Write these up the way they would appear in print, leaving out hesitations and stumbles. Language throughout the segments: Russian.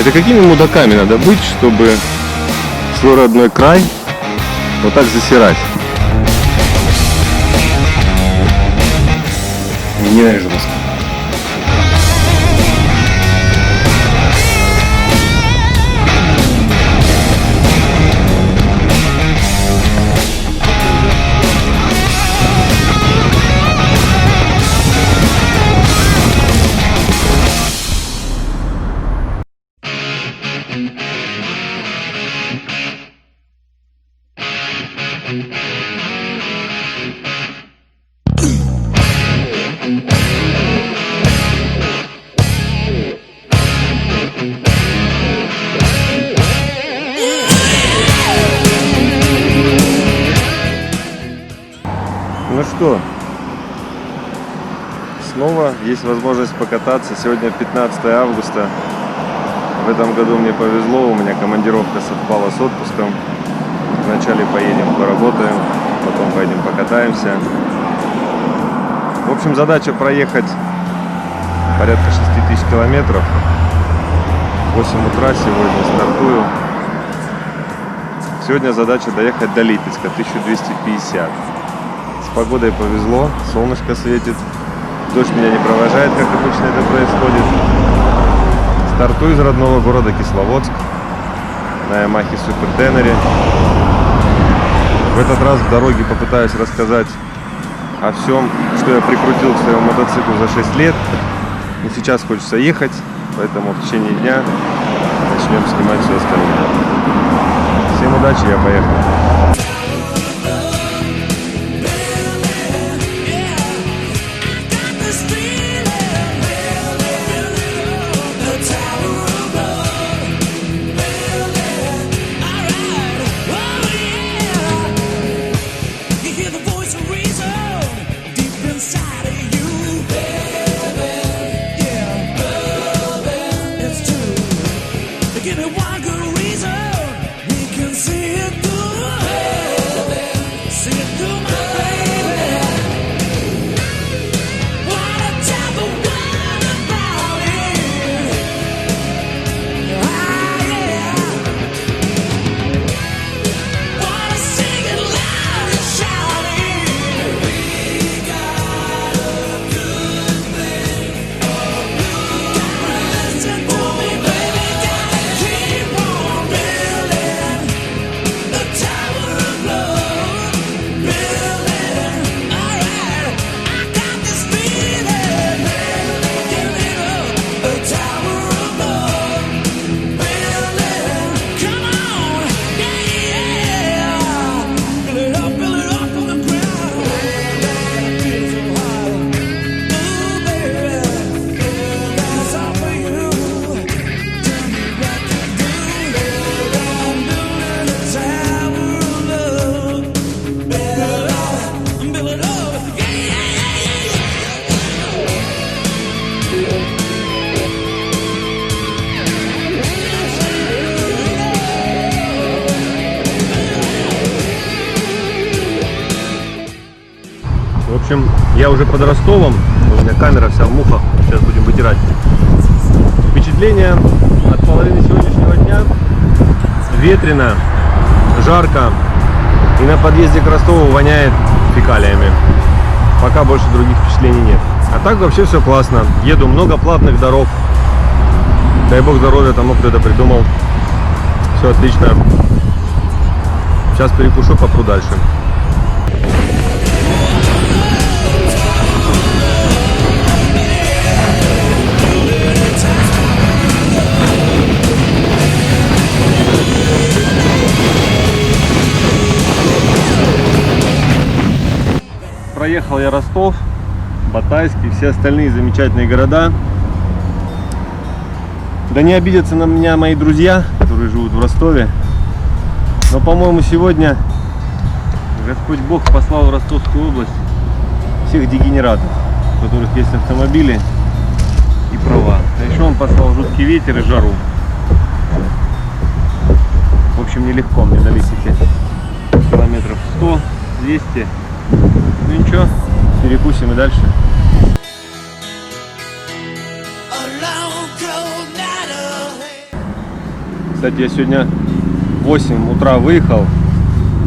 Это какими мудаками надо быть, чтобы свой родной край вот так засирать? Ненавижу Москву. Ну что, снова есть возможность покататься. Сегодня 15 августа. В этом году мне повезло, у меня командировка совпала с отпуском. Вначале поедем поработаем, потом поедем покатаемся. В общем, задача проехать порядка 6000 километров. В 8 утра сегодня стартую. Сегодня задача доехать до Липецка, 1250. С погодой повезло, солнышко светит, дождь меня не провожает, как обычно это происходит. Стартую из родного города Кисловодск на Ямахе Супер Тенере. В этот раз в дороге попытаюсь рассказать о всем, что я прикрутил к своему мотоциклу за 6 лет. Но сейчас хочется ехать, поэтому в течение дня начнем снимать все остальное. Всем удачи, я поехал. В общем, я уже под Ростовом, у меня камера вся в мухах, сейчас будем вытирать. Впечатление от половины сегодняшнего дня: ветрено, жарко, и на подъезде к Ростову воняет фекалиями. Пока больше других впечатлений нет. А так вообще все классно. Еду, много платных дорог. Дай бог здоровья тому, кто это придумал. Все отлично. Сейчас перекушу, попру дальше. Проехал я Ростов, Батайск и все остальные замечательные города. Да не обидятся на меня мои друзья, которые живут в Ростове. Но, по-моему, сегодня Господь Бог послал в Ростовскую область всех дегенератов, у которых есть автомобили и права. А еще Он послал жуткий ветер и жару. В общем, нелегко мне на Липецке. Километров 100, 200. Ну ничего, перекусим и дальше. Кстати, я сегодня в 8 утра выехал.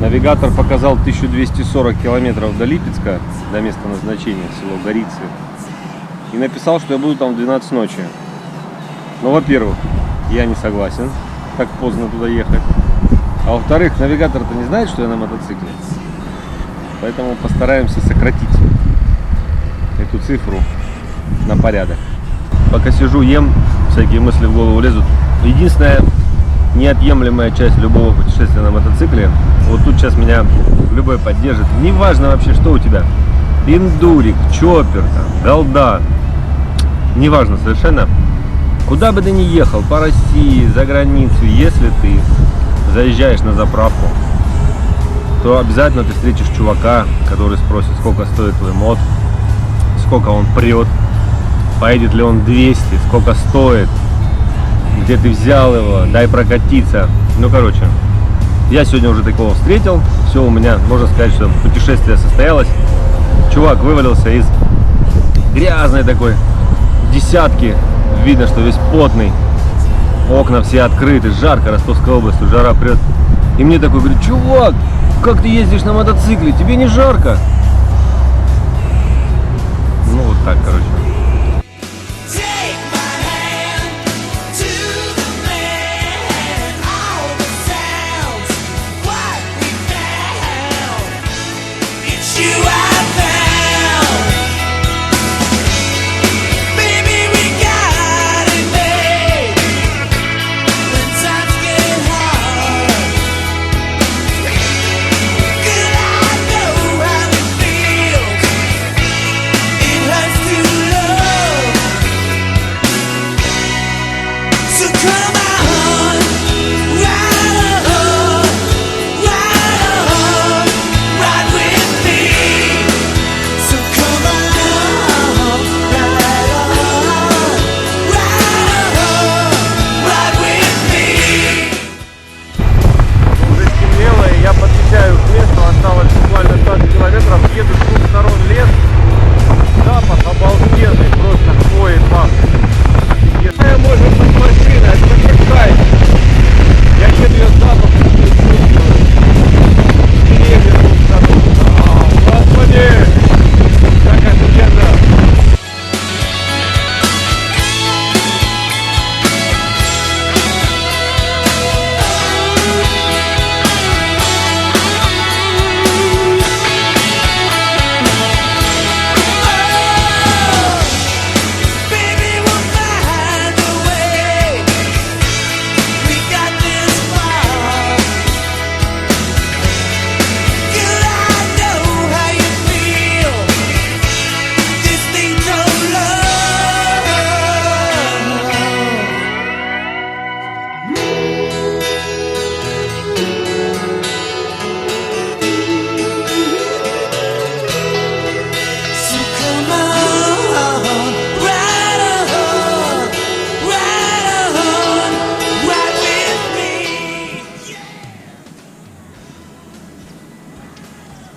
Навигатор показал 1240 километров до Липецка, до места назначения, село Горицы. И написал, что я буду там в 12 ночи. Но, во-первых, я не согласен так поздно туда ехать. А во-вторых, навигатор-то не знает, что я на мотоцикле. Поэтому постараемся сократить эту цифру на порядок. Пока сижу, ем, всякие мысли в голову лезут. Единственная неотъемлемая часть любого путешествия на мотоцикле, вот тут сейчас меня любой поддержит. Неважно вообще, что у тебя. Эндурик, чоппер, голда. Неважно совершенно. Куда бы ты ни ехал, по России, за границу, если ты заезжаешь на заправку, то обязательно ты встретишь чувака, который спросит, сколько стоит твой мод, сколько он прет, поедет ли он 200, сколько стоит, где ты взял его, дай прокатиться. Ну, короче, я сегодня уже такого встретил, все, у меня, можно сказать, что путешествие состоялось. Чувак вывалился из грязной такой десятки, видно, что весь потный, окна все открыты, жарко, Ростовская область, жара прет. И мне такой говорит: чувак, как ты ездишь на мотоцикле, тебе не жарко? Ну вот так, короче.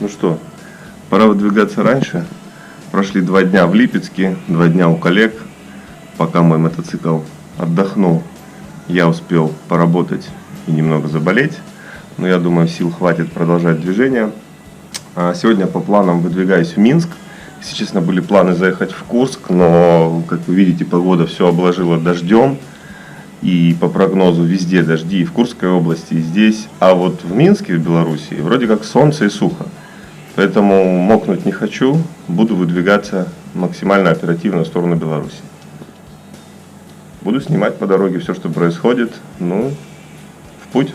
Ну что, пора выдвигаться раньше. Прошли 2 дня в Липецке, 2 дня у коллег. Пока мой мотоцикл отдохнул, я успел поработать и немного заболеть. Но я думаю, сил хватит продолжать движение. Сегодня по планам выдвигаюсь в Минск. Если честно, были планы заехать в Курск, но, как вы видите, погода все обложила дождем. И по прогнозу везде дожди, и в Курской области, и здесь. А вот в Минске, в Беларуси, вроде как солнце и сухо. Поэтому мокнуть не хочу, буду выдвигаться максимально оперативно в сторону Беларуси. Буду снимать по дороге все, что происходит. Ну, в путь.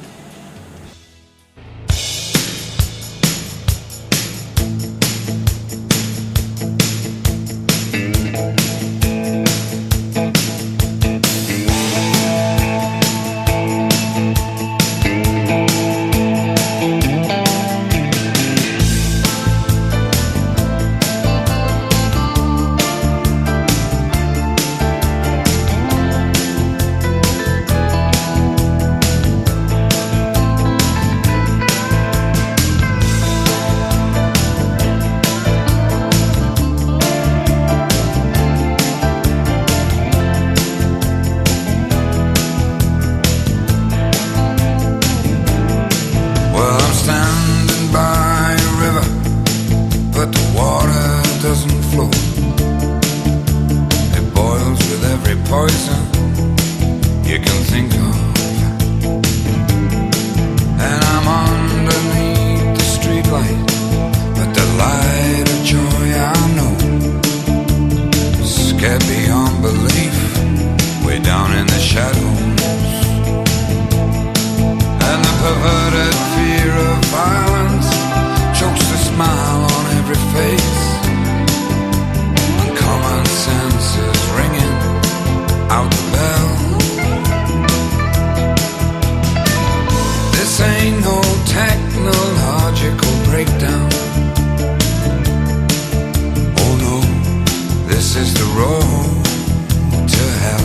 road to hell.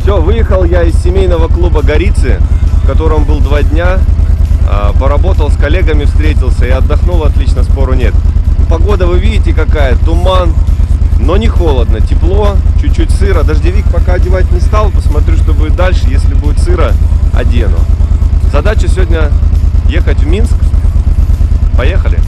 Все, выехал я из семейного клуба Горицы, в котором был 2 дня. Поработал с коллегами, встретился и отдохнул отлично, спору нет. Погода вы видите какая, туман, но не холодно, тепло, чуть-чуть сыро. Дождевик пока одевать не стал, посмотрю, что будет дальше. Если будет сыро, одену. Задача сегодня ехать в Минск. Поехали.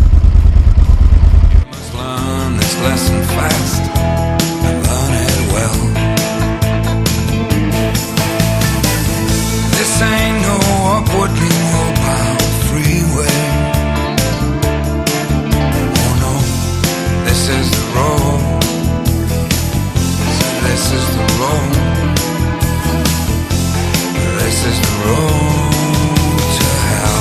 This ain't no upwardly mobile freeway. Oh no, this is the road. This is the road. This is the road to hell.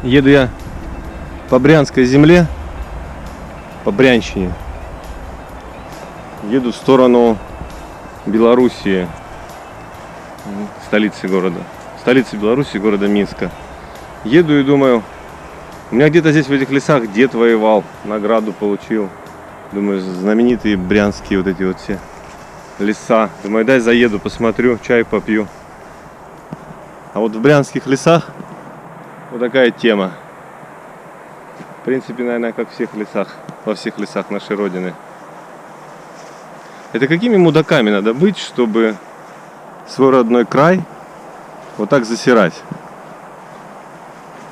Еду я по Брянской земле, по Брянщине. Еду в сторону Белоруссии, столицы Беларуси, города Минска. Еду и думаю, у меня где-то здесь в этих лесах дед воевал, награду получил. Думаю, знаменитые брянские вот эти вот все леса. Думаю, дай заеду, посмотрю, чай попью. А вот в брянских лесах вот такая тема. В принципе, наверное, как во всех лесах нашей Родины. Это какими мудаками надо быть, чтобы свой родной край вот так засирать?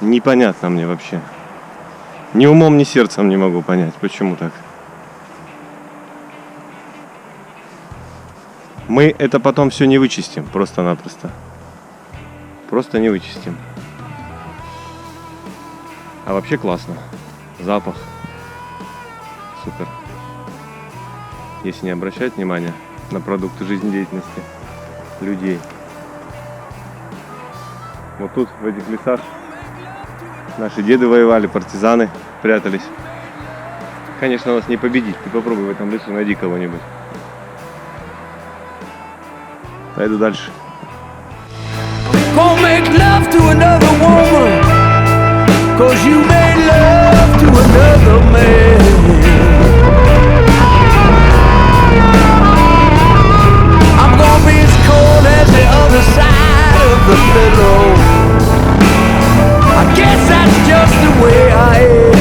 Непонятно мне вообще. Ни умом, ни сердцем не могу понять, почему так. Мы это потом все не вычистим, просто-напросто. Просто не вычистим. А вообще классно. Запах. Супер. Если не обращать внимания на продукты жизнедеятельности людей. Вот тут, в этих лесах, наши деды воевали, партизаны прятались. Конечно, нас не победить. Ты попробуй в этом лесу, найди кого-нибудь. Пойду дальше. Gonna make love to another woman, 'cause you made love to another man. I'm gonna be as cold as the other side of the pillow. I guess that's just the way I am.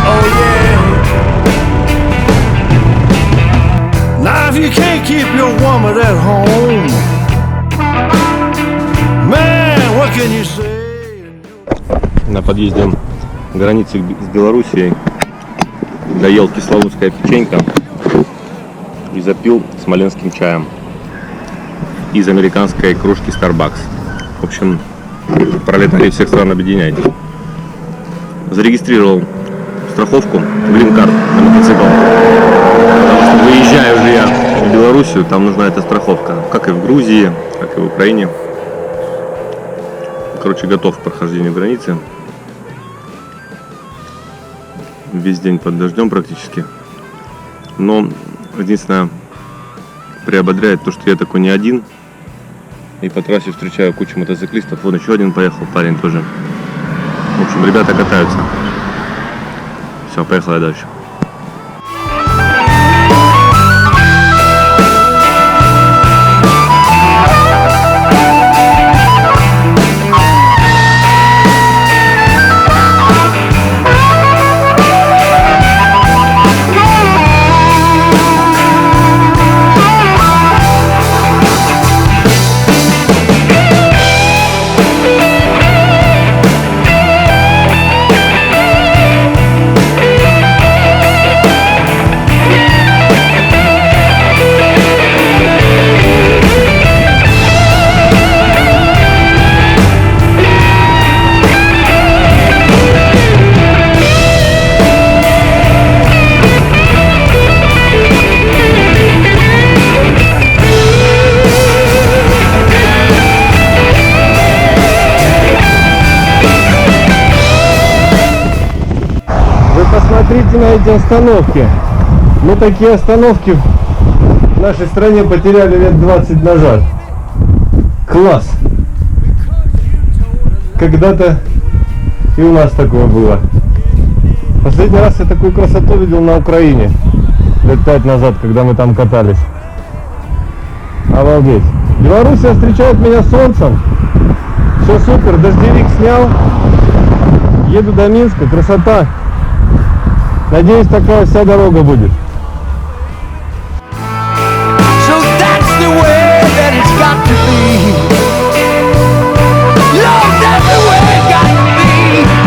Oh yeah. Now if you can't keep your woman at home, man, what can you say? На подъезде к границе с Белоруссией доел кисловодская печенька и запил смоленским чаем из американской кружки Starbucks. В общем, пролетарии всех стран объединяйтесь. Зарегистрировал страховку грин-карт на мотоцикл. Потому что выезжаю уже я в Белоруссию, там нужна эта страховка. Как и в Грузии, как и в Украине. Короче, готов к прохождению границы. Весь день под дождем практически. Но единственное приободряет то, что я такой не один. И по трассе встречаю кучу мотоциклистов. Вон еще один поехал, парень тоже. В общем, ребята катаются. Все, поехали дальше. Посмотрите на эти остановки. Мы такие остановки в нашей стране потеряли лет 20 назад. Класс. Когда-то и у нас такое было. Последний раз я такую красоту видел на Украине. Лет 5 назад, когда мы там катались. Обалдеть. Белоруссия встречает меня солнцем. Все супер, дождевик снял. Еду до Минска, красота. Надеюсь, такая вся дорога будет. So that's the way that it's got to be. Love, that's the way it got to be.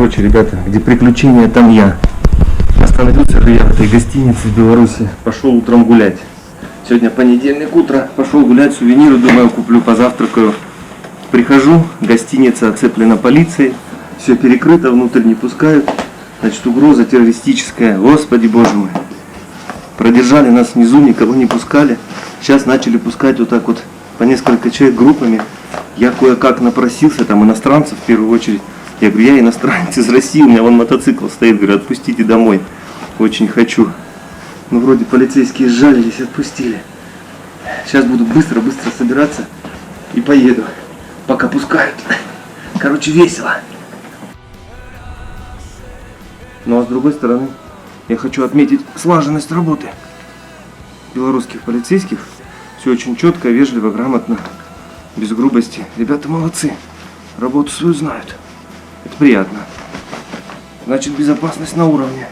Короче, ребята, где приключения, там я. Остановился же я в этой гостинице в Беларуси. Пошел утром гулять. Сегодня понедельник, утро. Пошел гулять, сувениры, думаю, куплю, позавтракаю. Прихожу, гостиница оцеплена полицией. Все перекрыто, внутрь не пускают. Значит, угроза террористическая. Господи, боже мой. Продержали нас внизу, никого не пускали. Сейчас начали пускать вот так вот по несколько человек группами. Я кое-как напросился, там иностранцев в первую очередь. Я говорю, я иностранец из России, у меня вон мотоцикл стоит, говорю, отпустите домой. Очень хочу. Ну, вроде полицейские сжалились, отпустили. Сейчас буду быстро-быстро собираться и поеду, пока пускают. Короче, весело. Ну, а с другой стороны, я хочу отметить слаженность работы белорусских полицейских. Все очень четко, вежливо, грамотно, без грубости. Ребята молодцы, работу свою знают. Это приятно. Значит, безопасность на уровне.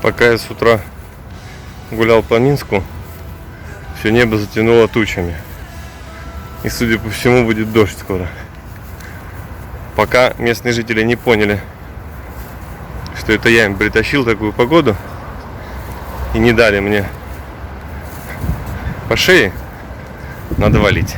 Пока я с утра гулял по Минску, все небо затянуло тучами. И, судя по всему, будет дождь скоро. Пока местные жители не поняли, что это я им притащил такую погоду и не дали мне по шее, надо валить.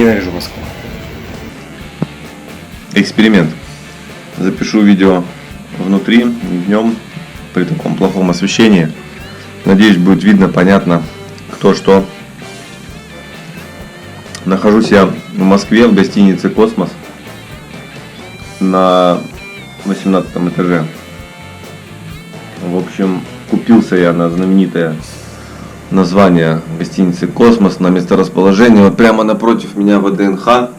Ненавижу Москву. Эксперимент. Запишу видео внутри, днем, при таком плохом освещении. Надеюсь, будет видно, понятно, кто что. Нахожусь я в Москве, в гостинице «Космос» на 18 этаже. В общем, купился я на знаменитое название гостиницы «Космос», на месторасположение. Вот прямо напротив меня ВДНХ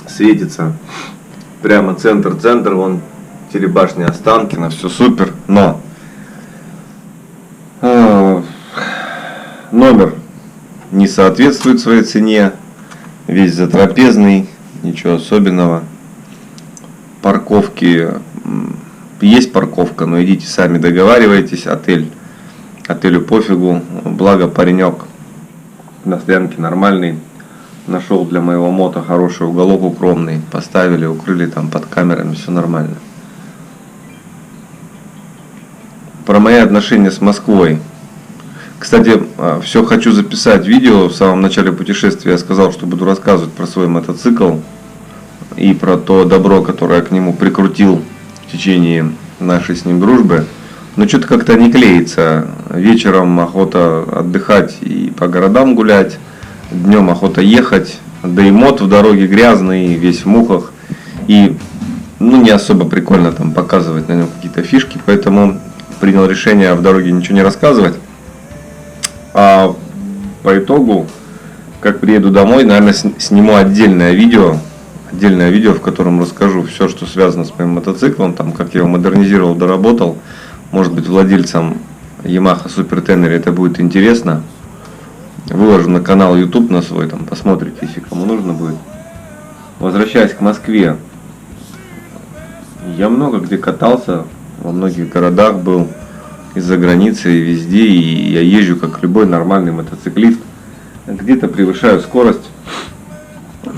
светится. Прямо центр, вон телебашня Останкино, все супер. Но номер не соответствует своей цене. Весь затрапезный, ничего особенного. Парковки, есть парковка, но идите сами договаривайтесь. Отелю пофигу, благо паренек на стоянке нормальный. Нашел для моего мото хороший уголок укромный. Поставили, укрыли там под камерами, все нормально. Про мои отношения с Москвой. Кстати, все хочу записать видео. В самом начале путешествия я сказал, что буду рассказывать про свой мотоцикл и про то добро, которое я к нему прикрутил в течение нашей с ним дружбы. Но что-то как-то не клеится. Вечером охота отдыхать и по городам гулять. Днем охота ехать. Да и мот в дороге грязный, весь в мухах. И не особо прикольно там показывать на нем какие-то фишки. Поэтому принял решение в дороге ничего не рассказывать. А по итогу, как приеду домой, наверное, сниму отдельное видео, в котором расскажу все, что связано с моим мотоциклом, там, как я его модернизировал, доработал. Может быть, владельцам Yamaha Super Tenere это будет интересно. Выложу на канал YouTube на свой, там посмотрите, если кому нужно будет. Возвращаясь к Москве, я много где катался, во многих городах был. Из-за границы и везде, и я езжу как любой нормальный мотоциклист. Где-то превышаю скорость,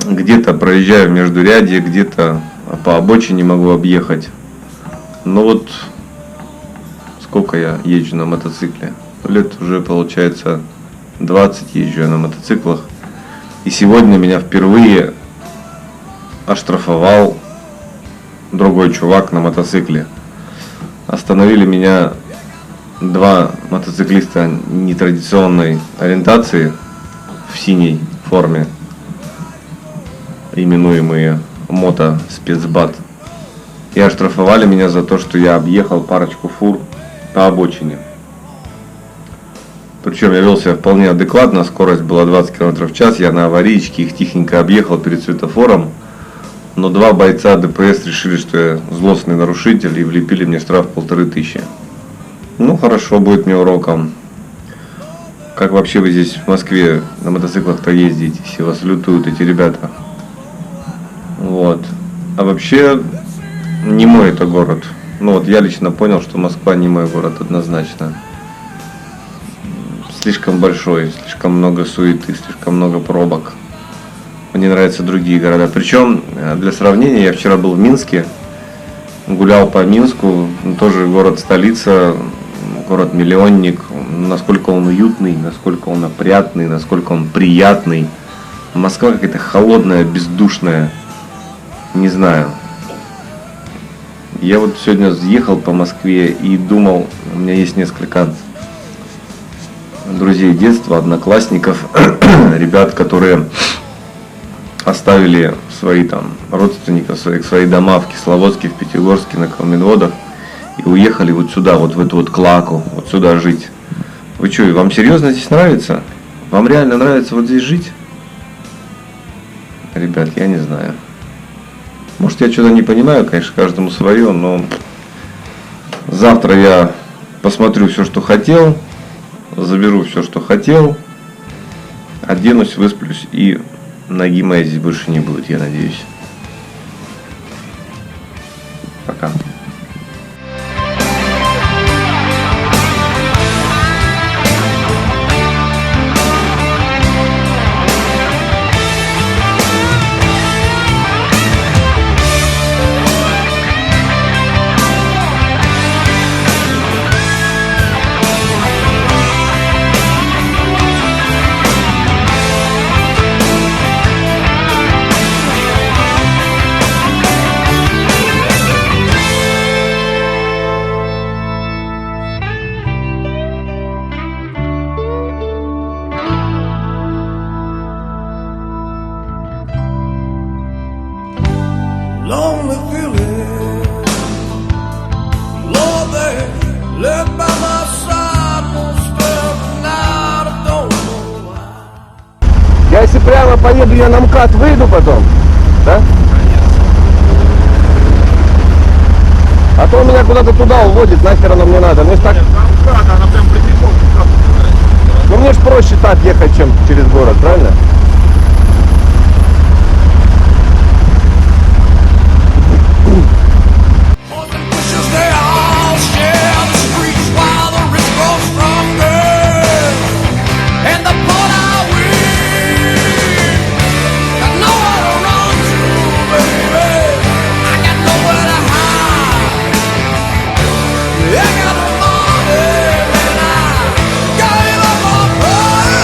где-то проезжаю в междурядье, где-то по обочине могу объехать. Но вот сколько я езжу на мотоцикле? Лет уже получается 20 езжу я на мотоциклах. И сегодня меня впервые оштрафовал другой чувак на мотоцикле. Остановили меня два мотоциклиста нетрадиционной ориентации в синей форме, именуемые мотоспецбат, и оштрафовали меня за то, что я объехал парочку фур по обочине. Причем я вел себя вполне адекватно, скорость была 20 км в час, я на аварийке их тихенько объехал перед светофором, но два бойца ДПС решили, что я злостный нарушитель, и влепили мне штраф 1500. Ну хорошо, будет мне уроком. Как вообще вы здесь в Москве на мотоциклах-то ездите? Все вас лютуют эти ребята. Вот. А вообще не мой это город. Я лично понял, что Москва не мой город однозначно. Слишком большой, слишком много суеты, слишком много пробок. Мне нравятся другие города. Причем, для сравнения, я вчера был в Минске. Гулял по Минску, тоже город-столица, город-миллионник, насколько он уютный, насколько он опрятный, насколько он приятный. Москва какая-то холодная, бездушная, не знаю. Я вот сегодня ехал по Москве и думал, у меня есть несколько друзей детства, одноклассников, ребят, которые оставили свои там родственников, свои дома в Кисловодске, в Пятигорске, на Калминводах и уехали вот сюда, вот в эту вот клаку, вот сюда жить. Вы что, вам серьезно здесь нравится? Вам реально нравится вот здесь жить? Ребят, я не знаю. Может, я что-то не понимаю, конечно, каждому свое, но завтра я посмотрю все, что хотел, заберу все, что хотел, оденусь, высплюсь, и ноги моей здесь больше не будет, я надеюсь. Пока. lonely feeling. Lord, they left by my side most every night. I don't know why. Я если прямо поеду, я на МКАД выйду потом, да? А то меня куда-то туда уводит, нахер оно мне надо. Мне ж так... Она прям прямиком. Ну мне ж проще так ехать, чем через город, правильно? Pushes, they all share the streets while the rich grow stronger. And the poor I win. Got nowhere to run to, baby. I got nowhere to hide. I got no money and I gave up on pride.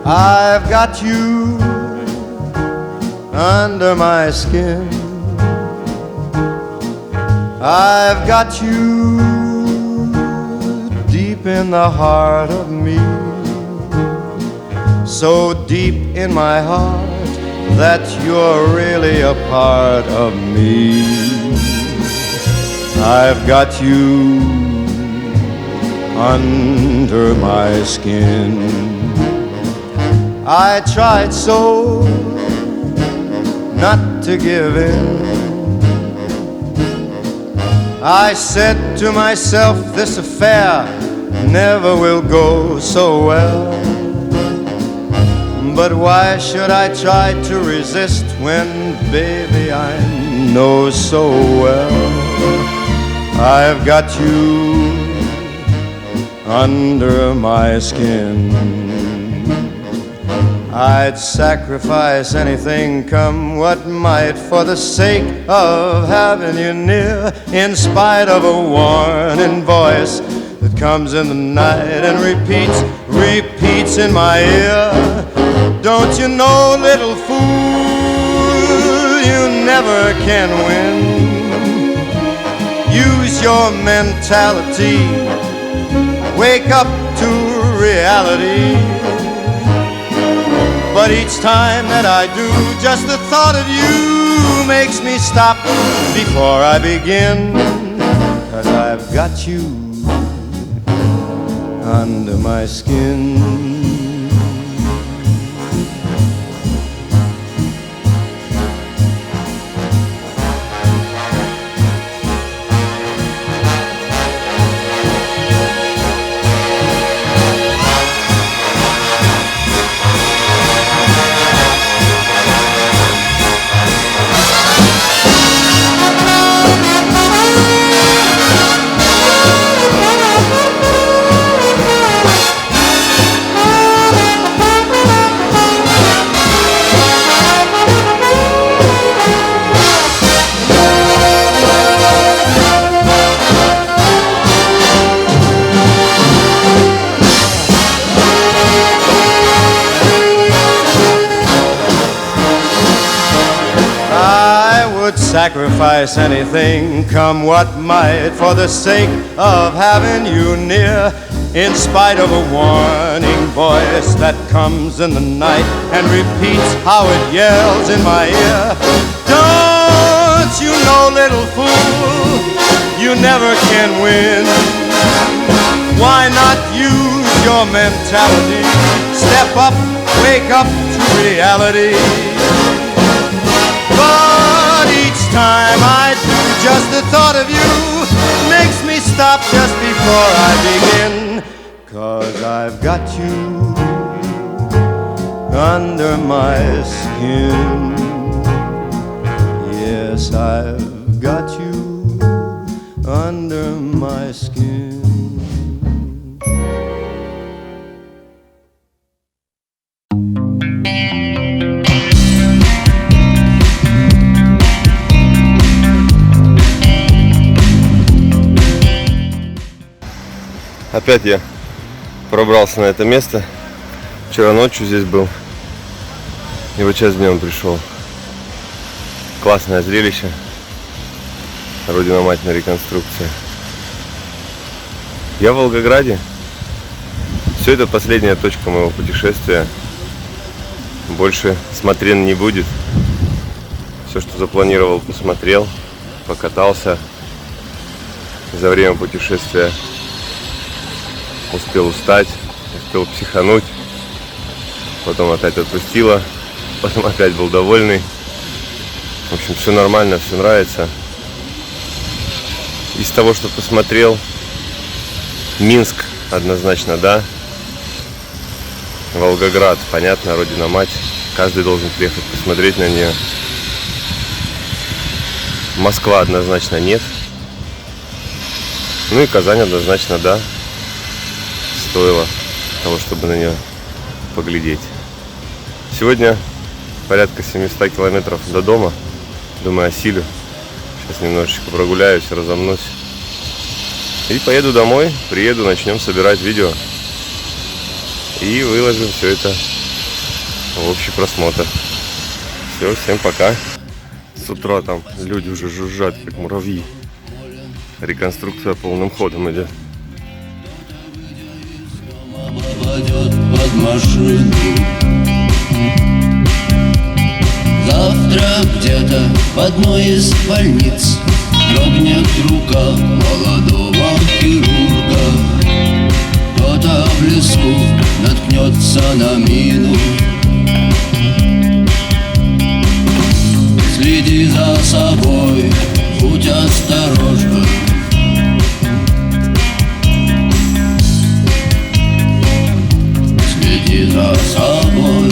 I've got you under my skin. I've got you deep in the heart of me, so deep in my heart that you're really a part of me. I've got you under my skin. I tried so not to give in. I said to myself, this affair never will go so well. But why should I try to resist when, baby, I know so well I've got you under my skin. I'd sacrifice anything, come what might, for the sake of having you near, in spite of a warning voice that comes in the night and repeats in my ear. Don't you know, little fool, you never can win. Use your mentality, wake up to reality. But each time that I do, just the thought of you makes me stop before I begin. 'Cause I've got you under my skin. Sacrifice anything, come what might, for the sake of having you near, in spite of a warning voice that comes in the night and repeats how it yells in my ear. Don't you know, little fool, you never can win. Why not use your mentality? Step up, wake up to reality. But each time I do, just the thought of you makes me stop just before I begin. 'Cause I've got you under my skin. Yes, I've got you under my skin. Опять я пробрался на это место. Вчера ночью здесь был. И вот сейчас днем пришел. Классное зрелище. Родина мать на реконструкции. Я в Волгограде. Все это последняя точка моего путешествия. Больше смотрен не будет. Все, что запланировал, посмотрел, покатался за время путешествия. Успел устать, успел психануть, потом опять отпустила, потом опять был довольный. В общем, все нормально, все нравится. Из того, что посмотрел, Минск однозначно да. Волгоград, понятно, родина мать. Каждый должен приехать посмотреть на нее. Москва однозначно нет. Ну и Казань однозначно да. Стоило того, чтобы на нее поглядеть. Сегодня порядка 700 километров до дома. Думаю, осилю. Сейчас немножечко прогуляюсь, разомнусь. И поеду домой, приеду, начнем собирать видео. И выложим все это общий просмотр. Все, всем пока. С утра там люди уже жужжат, как муравьи. Реконструкция полным ходом идет. Попадет под машину. Завтра где-то в одной из больниц дрогнет рука молодого хирурга. Кто-то в лесу наткнется на мину. Следи за собой, будь осторожна. Следи за собой.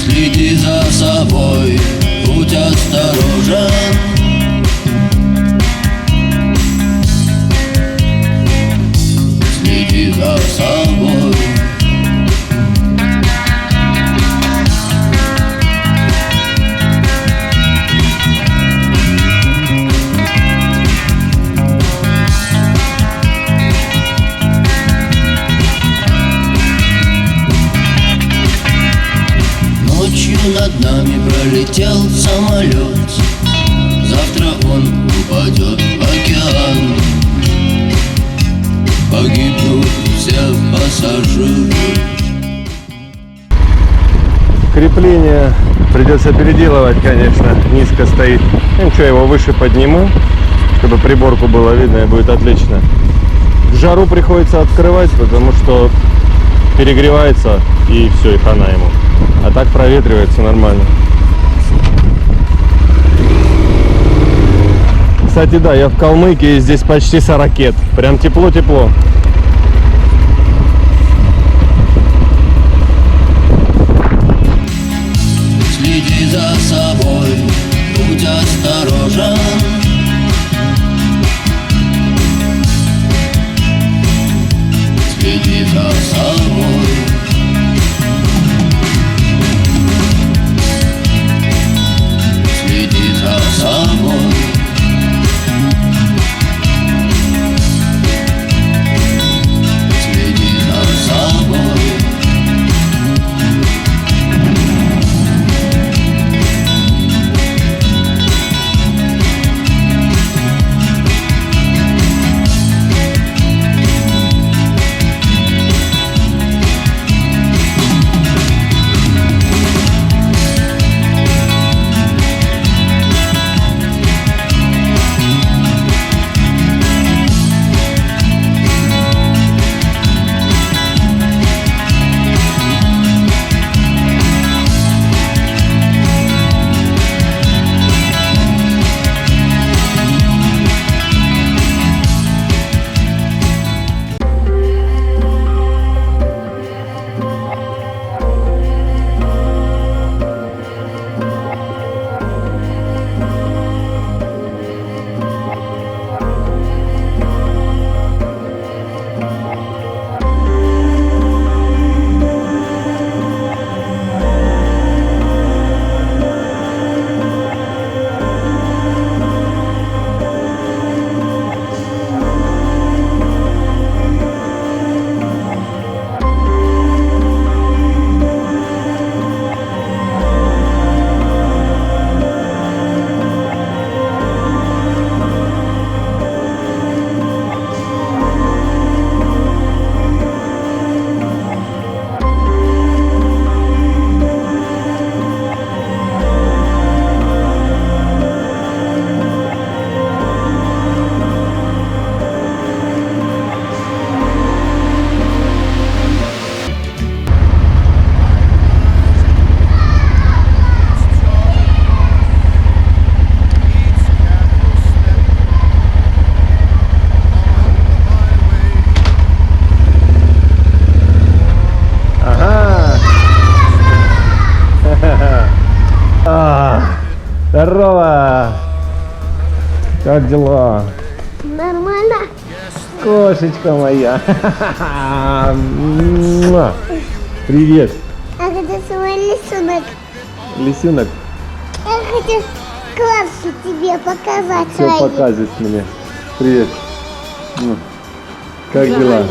Следи за собой, будь осторожен. Следи за собой. Ночью над нами пролетел самолет. Завтра он упадет в океан. Погибнут все пассажиры. Крепление придется переделывать, конечно, низко стоит. Ну ничего, его выше подниму, чтобы приборку было видно, и будет отлично. В жару приходится открывать, потому что перегревается и все, и хана ему. А так проветривается нормально. Кстати, да, я в Калмыкии, здесь почти 40 лет. Прям тепло-тепло. Следи за собой, будь осторожен. Следи за собой. Следи за собой. Следи за собой. Здорово! Как дела? Нормально. Кошечка моя! Муа. Привет! Я хочу свой рисунок. Лисенок, Я хочу классы тебе показать. все свои. показывает мне. Привет! Как дела?